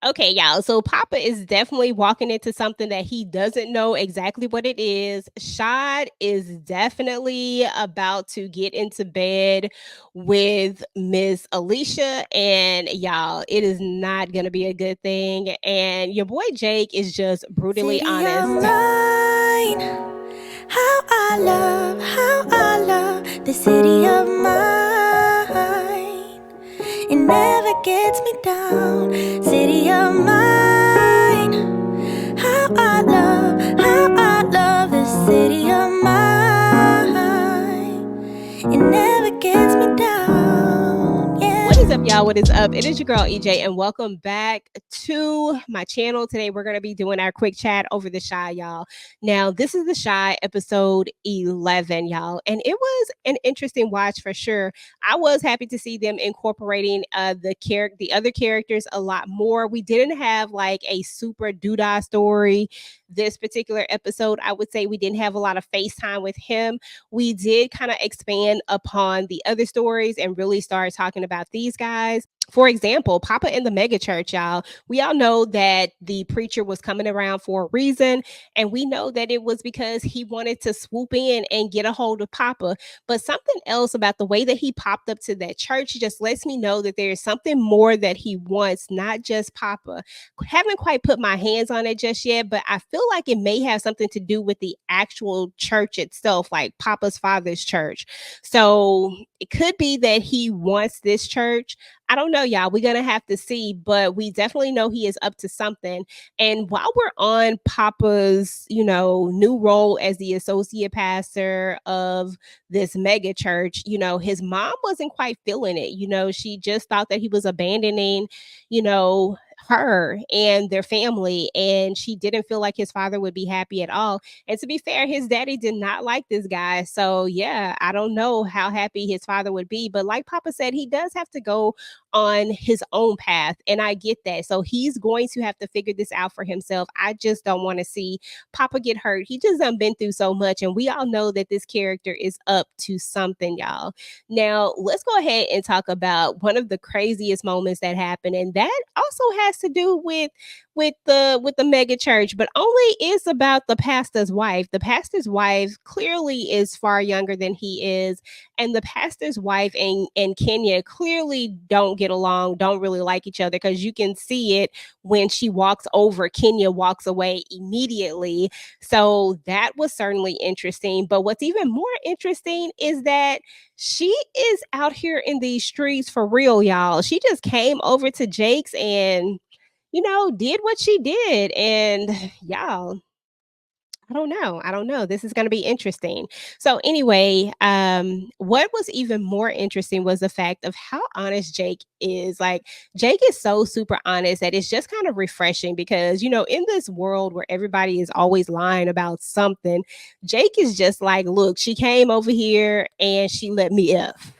Okay, y'all. So Papa is definitely walking into something that he doesn't know exactly what it is. Shad is definitely about to get into bed with Miss Alicia, and y'all, it is not going to be a good thing. And your boy Jake is just brutally City of honest. mine, how I love the city of mine. It never gets me down. City of mine, how I love the city of mine. It never gets me down. Yeah. What is up, y'all? What is up? It is your girl EJ, and welcome back to my channel. Today, we're going to be doing our quick chat over the Shy, y'all. Now, this is the Shy episode 11, y'all, and it was an interesting watch for sure. I was happy to see them incorporating the other characters a lot more. We didn't have like a super doodah story this particular episode. I would say we didn't have a lot of FaceTime with him. We did kind of expand upon the other stories and really start talking about these guys. For example, Papa in the mega church, y'all. We all know that the preacher was coming around for a reason, and we know that it was because he wanted to swoop in and get a hold of Papa. But something else about the way that he popped up to that church just lets me know that there's something more that he wants, not just Papa. Haven't quite put my hands on it just yet, but I feel like it may have something to do with the actual church itself, like Papa's father's church. So it could be that he wants this church. I don't know, y'all. We're gonna have to see, but we definitely know he is up to something. And while we're on Papa's, new role as the associate pastor of this mega church, his mom wasn't quite feeling it. She just thought that he was abandoning, you know, her and their family, and she didn't feel like his father would be happy at all. And to be fair, his daddy did not like this guy. So, yeah, I don't know how happy his father would be. But like Papa said, he does have to go on his own path. And I get that. So he's going to have to figure this out for himself. I just don't want to see Papa get hurt. He just done been through so much. And we all know that this character is up to something, y'all. Now, let's go ahead and talk about one of the craziest moments that happened. And that also has to do with the mega church, but only is about the pastor's wife. The pastor's wife clearly is far younger than he is, and the pastor's wife and Kenya clearly don't get along, don't really like each other, because you can see it when she walks over. Kenya walks away immediately. So that was certainly interesting. But what's even more interesting is that she is out here in these streets for real, y'all. She just came over to Jake's and did what she did. And y'all, I don't know. I don't know. This is going to be interesting. So anyway, what was even more interesting was the fact of how honest Jake is. Like Jake is so super honest that it's just kind of refreshing because, in this world where everybody is always lying about something, Jake is just like, look, she came over here and she let me F.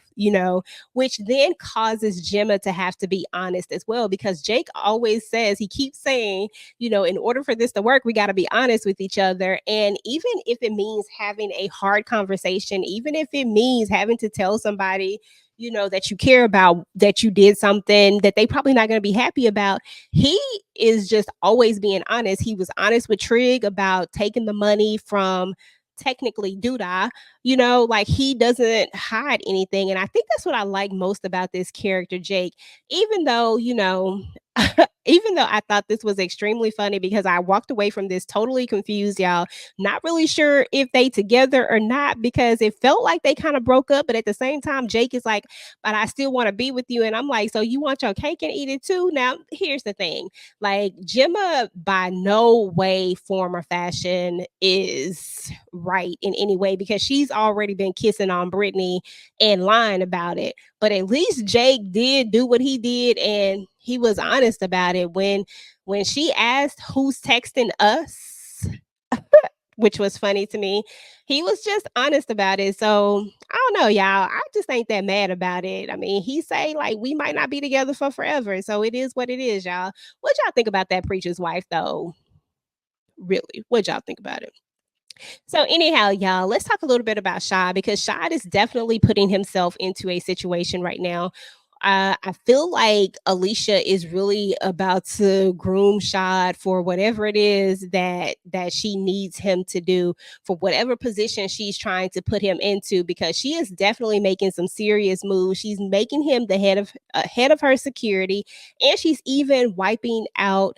Which then causes Gemma to have to be honest as well, because Jake always says, he keeps saying, in order for this to work, we got to be honest with each other. And even if it means having a hard conversation, even if it means having to tell somebody, that you care about, that you did something that they probably not going to be happy about, he is just always being honest. He was honest with Trig about taking the money from technically Duda, like he doesn't hide anything. And I think that's what I like most about this character, Jake, even though, even though I thought this was extremely funny because I walked away from this totally confused, y'all, not really sure if they together or not, because it felt like they kind of broke up. But at the same time, Jake is like, but I still want to be with you. And I'm like, so you want your cake and eat it too? Now, here's the thing. Like Gemma by no way, form, or fashion is right in any way, because she's already been kissing on Brittany and lying about it. But at least Jake did do what he did, and he was honest about it. When she asked who's texting us, which was funny to me, he was just honest about it. So I don't know, y'all. I just ain't that mad about it. I mean, he say like we might not be together for forever, so it is what it is, y'all. What y'all think about that preacher's wife, though? Really, what y'all think about it? So anyhow, y'all, let's talk a little bit about Shad, because Shad is definitely putting himself into a situation right now. I feel like Alicia is really about to groom Shad for whatever it is that she needs him to do, for whatever position she's trying to put him into, because she is definitely making some serious moves. She's making him the head of her security, and she's even wiping out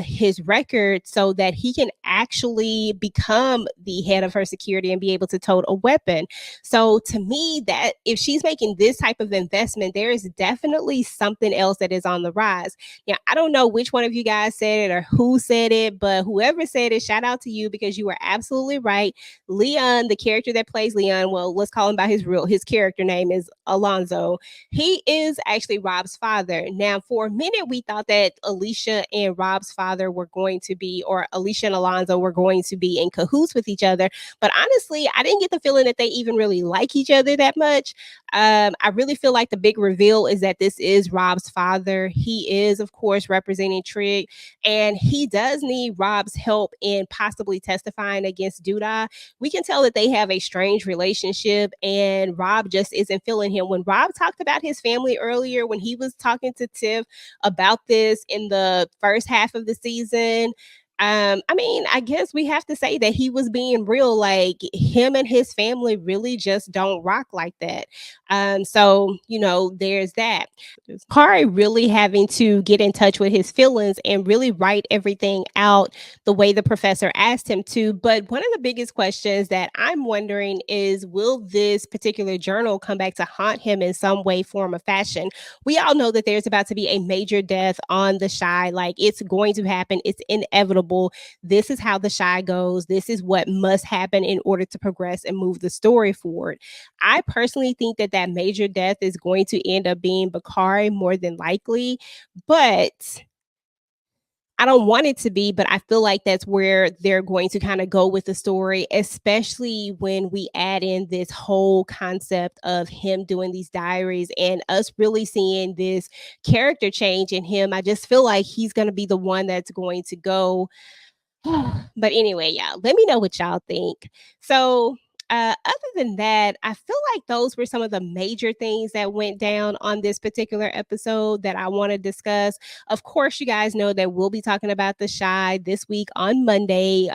his record so that he can actually become the head of her security and be able to tote a weapon. So to me, that if she's making this type of investment, there is definitely something else that is on the rise. Yeah, I don't know which one of you guys said it or who said it, but whoever said it, shout out to you, because you were absolutely right. Leon, the character that plays Leon, well, let's call him by his character name is Alonzo. He is actually Rob's father. Now, for a minute, we thought that Alicia and Rob's father were going to be, or Alicia and Alonzo were going to be in cahoots with each other. But honestly, I didn't get the feeling that they even really like each other that much. I really feel like the big reveal is that this is Rob's father. He is, of course, representing Trig, and he does need Rob's help in possibly testifying against Duda. We can tell that they have a strange relationship, and Rob just isn't feeling him. When Rob talked about his family earlier, when he was talking to Tiff about this in the first half of the season, I mean, I guess we have to say that he was being real. Like, him and his family really just don't rock like that. So there's that. Kari really having to get in touch with his feelings and really write everything out the way the professor asked him to. But one of the biggest questions that I'm wondering is, will this particular journal come back to haunt him in some way, form, or fashion? We all know that there's about to be a major death on the Shy. Like, it's going to happen, it's inevitable. This is how the Shy goes. This is what must happen in order to progress and move the story forward. I personally think that that major death is going to end up being Bakari more than likely, but I don't want it to be, but I feel like that's where they're going to kind of go with the story, especially when we add in this whole concept of him doing these diaries and us really seeing this character change in him. I just feel like he's going to be the one that's going to go. But anyway, yeah, let me know what y'all think. So, other than that, I feel like those were some of the major things that went down on this particular episode that I want to discuss. Of course, you guys know that we'll be talking about the Shy this week on Monday.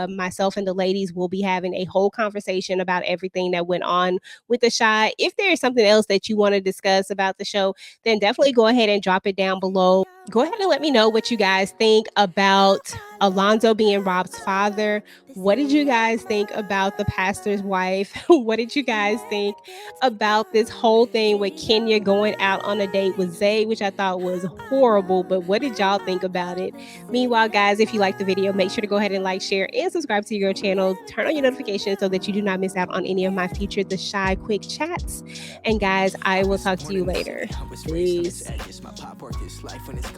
Myself and the ladies will be having a whole conversation about everything that went on with the Shy. If there is something else that you want to discuss about the show, then definitely go ahead and drop it down below. Go ahead and let me know what you guys think about Alonzo being Rob's father. What did you guys think about the pastor's wife? What did you guys think about this whole thing with Kenya going out on a date with Zay, which I thought was horrible, but what did y'all think about it? Meanwhile, guys, if you like the video, make sure to go ahead and like, share, and subscribe to your channel. Turn on your notifications so that you do not miss out on any of my future The Shy Quick Chats. And guys, I will talk to you later. Peace.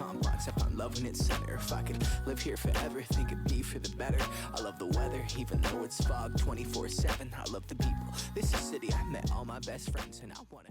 Complex, I found love in its center. If I could live here forever, think it'd be for the better. I love the weather, even though it's fog 24/7. I love the people. This is the city I met all my best friends, and I wanna